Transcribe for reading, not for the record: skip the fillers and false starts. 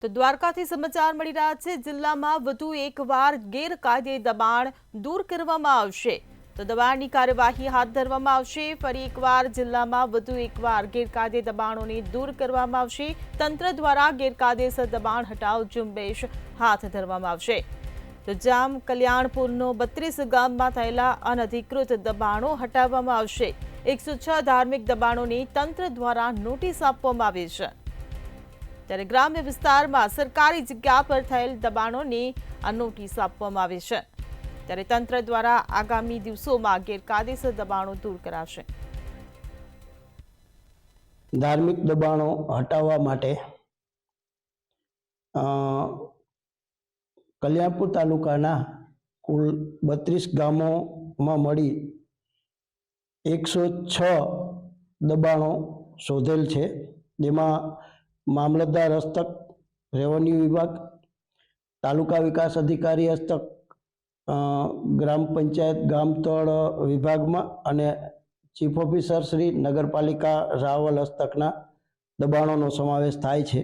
તો દ્વારકાથી સમાચાર મળી રહ્યા છે। જિલ્લામાં વધુ એકવાર ગેરકાયદે દબાણ દૂર કરવામાં આવશે। તો દબાણની કાર્યવાહી હાથ ધરવામાં આવશે। ફરી એકવાર જિલ્લામાં વધુ એકવાર ગેરકાયદે દબાણોને દૂર કરવામાં આવશે। તંત્ર દ્વારા ગેરકાયદેસર દબાણ હટાવ ઝુંબેશ હાથ ધરવામાં આવશે। તો જામ કલ્યાણપુરનો 32 ગામમાં થયેલા અનધિકૃત દબાણો હટાવવામાં આવશે। 106 ધાર્મિક દબાણોની તંત્ર દ્વારા નોટિસ આપવામાં આવી છે। ત્યારે ગ્રામ્ય વિસ્તારમાં સરકારી જગ્યા પર થયેલ દબાણોની આ નોટિસ આપવામાં આવી છે। ત્યારે તંત્ર દ્વારા આગામી દિવસોમાં ગેરકાયદેસર દબાણો દૂર કરાશે। ધાર્મિક દબાણો હટાવવા માટે કલ્યાણપુર તાલુકાના કુલ 32 ગામોમાં મળી 106 દબાણો શોધેલ છે, જેમાં મામલતદાર હસ્તક, રેવન્યુ વિભાગ, તાલુકા વિકાસ અધિકારી હસ્તક, ગ્રામ પંચાયત ગામતળ વિભાગમાં અને ચીફ ઓફિસર શ્રી નગરપાલિકા રાવલ હસ્તકના દબાણોનો સમાવેશ થાય છે।